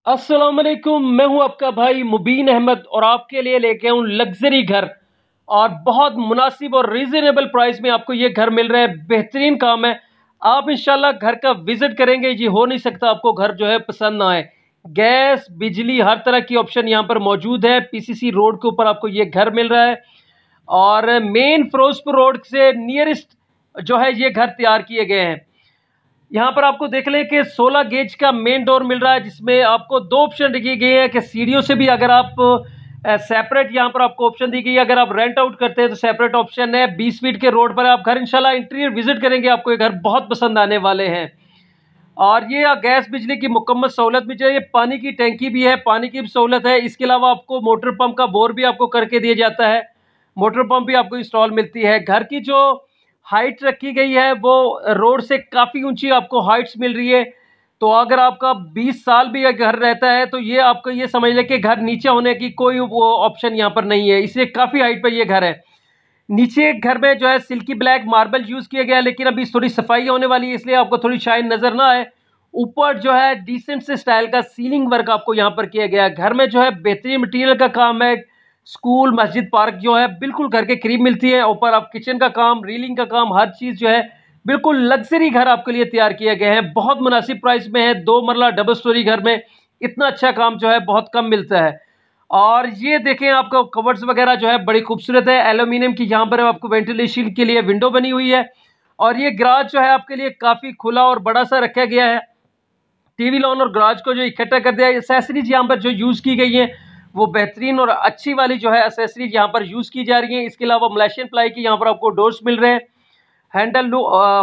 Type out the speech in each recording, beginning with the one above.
अस्सलाम वालेकुम। मैं हूं आपका भाई मुबीन अहमद और आपके लिए लेके आऊं लग्जरी घर और बहुत मुनासिब और रीजनेबल प्राइस में आपको ये घर मिल रहा है। बेहतरीन काम है। आप इंशाल्लाह घर का विजिट करेंगे, जी हो नहीं सकता आपको घर जो है पसंद ना आए। गैस बिजली हर तरह की ऑप्शन यहाँ पर मौजूद है। पीसीसी रोड के ऊपर आपको ये घर मिल रहा है और मेन फिरोजपुर रोड से नियरेस्ट जो है ये घर तैयार किए गए हैं। यहाँ पर आपको देख लें कि 16 गेज का मेन डोर मिल रहा है, जिसमें आपको दो ऑप्शन रखी गई है कि सीढ़ियों से भी अगर आप सेपरेट, यहाँ पर आपको ऑप्शन दी गई है अगर आप रेंट आउट करते हैं तो सेपरेट ऑप्शन है। 20 फीट के रोड पर आप घर इंशाल्लाह इंटीरियर विजिट करेंगे, आपको ये घर बहुत पसंद आने वाले हैं। और ये गैस बिजली की मुकम्मल सहूलत भी चाहिए, पानी की टैंकी भी है, पानी की भी सहूलत है। इसके अलावा आपको मोटर पंप का बोर भी आपको करके दिया जाता है, मोटर पंप भी आपको इंस्टॉल मिलती है। घर की जो हाइट रखी गई है वो रोड से काफ़ी ऊंची आपको हाइट्स मिल रही है। तो अगर आपका 20 साल भी घर रहता है तो ये आपको ये समझ लें कि घर नीचे होने की कोई वो ऑप्शन यहाँ पर नहीं है, इसलिए काफ़ी हाइट पर ये घर है। नीचे घर में जो है सिल्की ब्लैक मार्बल यूज़ किया गया है, लेकिन अभी थोड़ी सफाई होने वाली है इसलिए आपको थोड़ी शाइन नज़र ना आए। ऊपर जो है डिसेंट से स्टाइल का सीलिंग वर्क आपको यहाँ पर किया गया है। घर में जो है बेहतरीन मटेरियल का काम है। स्कूल मस्जिद पार्क जो है बिल्कुल घर के करीब मिलती है। ऊपर आप किचन का काम, रीलिंग का काम, हर चीज़ जो है बिल्कुल लग्जरी घर आपके लिए तैयार किए गए हैं। बहुत मुनासिब प्राइस में है। 2 मरला डबल स्टोरी घर में इतना अच्छा काम जो है बहुत कम मिलता है। और ये देखें आपको कवर्स वगैरह जो है बड़ी खूबसूरत है, एल्यूमिनियम की। यहाँ पर आपको वेंटिलेशन के लिए विंडो बनी हुई है। और ये गराज जो है आपके लिए काफ़ी खुला और बड़ा सा रखा गया है। टीवी लॉन और गराज को जो इकट्ठा कर दिया है। एसेसरीज यहाँ पर जो यूज़ की गई हैं वो बेहतरीन और अच्छी वाली जो है एसेसरीज यहाँ पर यूज़ की जा रही हैं। इसके अलावा मलेशियन प्लाई की यहाँ पर आपको डोर्स मिल रहे हैं। हैंडल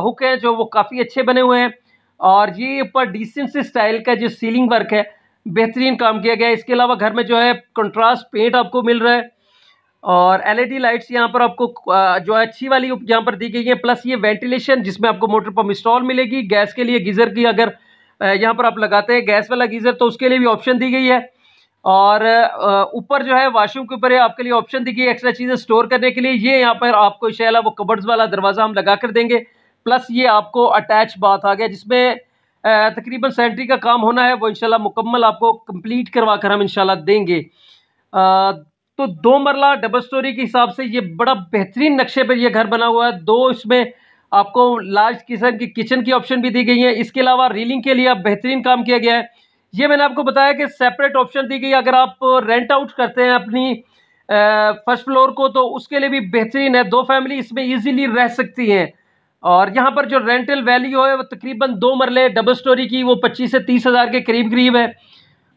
हुक है जो वो काफ़ी अच्छे बने हुए हैं। और ये ऊपर डिसेंट से स्टाइल का जो सीलिंग वर्क है बेहतरीन काम किया गया है। इसके अलावा घर में जो है कंट्रास्ट पेंट आपको मिल रहा है और एलईडी लाइट्स यहाँ पर आपको जो है अच्छी वाली यहाँ पर दी गई है। प्लस ये वेंटिलेशन जिसमें आपको मोटर पंप इंस्टॉल मिलेगी। गैस के लिए गीज़र की अगर यहाँ पर आप लगाते हैं गैस वाला गीज़र तो उसके लिए भी ऑप्शन दी गई है। और ऊपर जो है वॉशरूम के ऊपर आपके लिए ऑप्शन दी गई एक्स्ट्रा चीज़ें स्टोर करने के लिए। ये यहाँ पर आपको इंशाल्लाह वो कबर्ड्स वाला दरवाज़ा हम लगा कर देंगे। प्लस ये आपको अटैच बाथ आ गया जिसमें तकरीबन सैनिटरी का काम होना है, वो इंशाल्लाह मुकम्मल आपको कंप्लीट करवा कर हम इंशाल्लाह देंगे। तो 2 मरला डबल स्टोरी के हिसाब से ये बड़ा बेहतरीन नक्शे पर ये घर बना हुआ है। 2 इसमें आपको लार्ज किस्म की किचन की ऑप्शन भी दी गई है। इसके अलावा रीलिंग के लिए अब बेहतरीन काम किया गया है। ये मैंने आपको बताया कि सेपरेट ऑप्शन दी गई, अगर आप रेंट आउट करते हैं अपनी फर्स्ट फ्लोर को तो उसके लिए भी बेहतरीन है। 2 फैमिली इसमें इजीली रह सकती हैं। और यहाँ पर जो रेंटल वैल्यू है वो तकरीबन 2 मरले डबल स्टोरी की वो 25 से 30 हज़ार के करीब करीब है।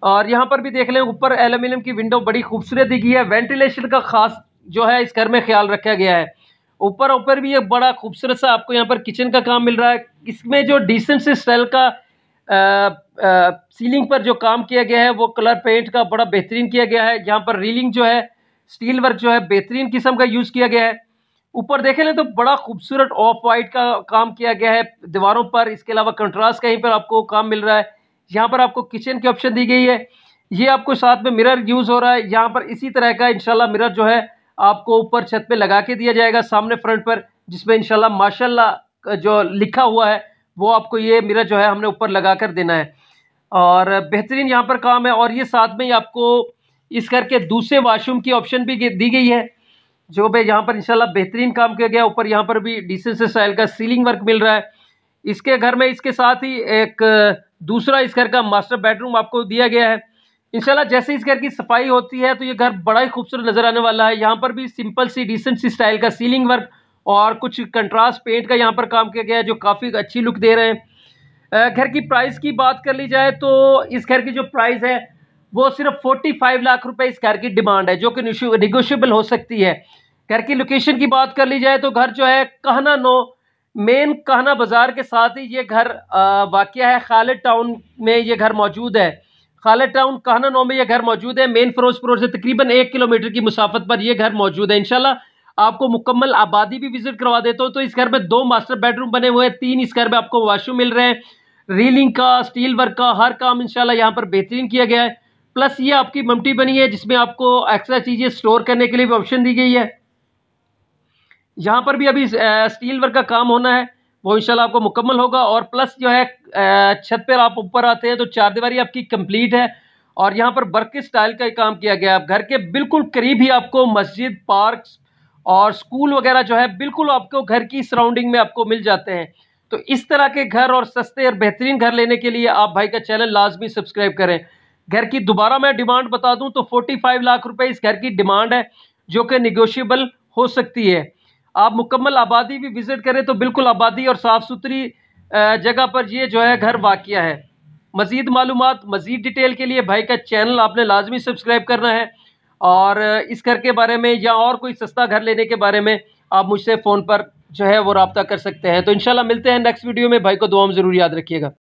और यहाँ पर भी देख लें ऊपर एल्यूमिनियम की विंडो बड़ी खूबसूरत दी गई है। वेंटिलेशन का खास जो है इस घर में ख्याल रखा गया है। ऊपर भी एक बड़ा खूबसूरत सा आपको यहाँ पर किचन का काम मिल रहा है। इसमें जो डिसेंट से स्टाइल का सीलिंग पर जो काम किया गया है वो कलर पेंट का बड़ा बेहतरीन किया गया है। यहाँ पर रीलिंग जो है स्टील वर्क जो है बेहतरीन किस्म का यूज़ किया गया है। ऊपर देखें ना तो बड़ा खूबसूरत ऑफ वाइट का काम किया गया है दीवारों पर। इसके अलावा कंट्रास्ट कहीं पर आपको काम मिल रहा है। यहाँ पर आपको किचन की ऑप्शन दी गई है। ये आपको साथ में मिरर यूज़ हो रहा है। यहाँ पर इसी तरह का इंशाल्लाह मिरर जो है आपको ऊपर छत पे लगा के दिया जाएगा सामने फ्रंट पर, जिसमें इंशाल्लाह माशाल्लाह जो लिखा हुआ है वो आपको ये मिरर जो है हमने ऊपर लगा कर देना है। और बेहतरीन यहाँ पर काम है। और ये साथ में ही आपको इस घर के दूसरे वॉशरूम की ऑप्शन भी दी गई है जो भाई यहाँ पर इंशाल्लाह बेहतरीन काम किया गया। ऊपर यहाँ पर भी डिसेंट से स्टाइल का सीलिंग वर्क मिल रहा है इसके घर में। इसके साथ ही एक दूसरा इस घर का मास्टर बेडरूम आपको दिया गया है। इंशाल्लाह जैसे इस घर की सफाई होती है तो ये घर बड़ा ही खूबसूरत नज़र आने वाला है। यहाँ पर भी सिंपल सी डिसेंट सी स्टाइल का सीलिंग वर्क और कुछ कंट्रास्ट पेंट का यहाँ पर काम किया गया है जो काफ़ी अच्छी लुक दे रहे हैं। घर की प्राइस की बात कर ली जाए तो इस घर की जो प्राइस है वो सिर्फ 45 लाख रुपए इस घर की डिमांड है, जो कि निगोशिएबल हो सकती है। घर की लोकेशन की बात कर ली जाए तो घर जो है कहना नो मेन कहना बाजार के साथ ही ये घर वाक़या है। खालिद टाउन में ये घर मौजूद है। खालिद टाउन कहना नो में ये घर मौजूद है। मेन फिरोजपुर रोड से तकरीबन 1 किलोमीटर की मुसाफत पर ये घर मौजूद है। इंशाल्लाह आपको मुकम्मल आबादी भी विजिट करवा देता हूँ। तो इस घर में 2 मास्टर बेडरूम बने हुए हैं, 3 इस घर में आपको वॉशरूम मिल रहे हैं। रीलिंग का, स्टील वर्क का हर काम इंशाल्लाह यहाँ पर बेहतरीन किया गया है। प्लस ये आपकी ममटी बनी है जिसमें आपको एक्स्ट्रा चीज़ें स्टोर करने के लिए भी ऑप्शन दी गई है। यहाँ पर भी अभी स्टील वर्क का काम होना है, वो इंशाल्लाह आपको मुकम्मल होगा। और प्लस जो है छत पर आप ऊपर आते हैं तो 4 दीवारी आपकी कंप्लीट है। और यहाँ पर बर्की स्टाइल का काम किया गया है। घर के बिल्कुल करीब ही आपको मस्जिद, पार्क और स्कूल वगैरह जो है बिल्कुल आपको घर की सराउंडिंग में आपको मिल जाते हैं। तो इस तरह के घर और सस्ते और बेहतरीन घर लेने के लिए आप भाई का चैनल लाजमी सब्सक्राइब करें। घर की दोबारा मैं डिमांड बता दूं तो 45 लाख रुपए इस घर की डिमांड है, जो कि निगोशिएबल हो सकती है। आप मुकम्मल आबादी भी विजिट करें तो बिल्कुल आबादी और साफ़ सुथरी जगह पर ये जो है घर वाक़या है। मज़ीद मालूमात, मज़ीद डिटेल के लिए भाई का चैनल आपने लाजमी सब्सक्राइब करना है। और इस घर के बारे में या और कोई सस्ता घर लेने के बारे में आप मुझसे फ़ोन पर जो है वो रब्ता कर सकते हैं। तो इंशाल्लाह मिलते हैं नेक्स्ट वीडियो में। भाई को दुआ में ज़रूर याद रखिएगा।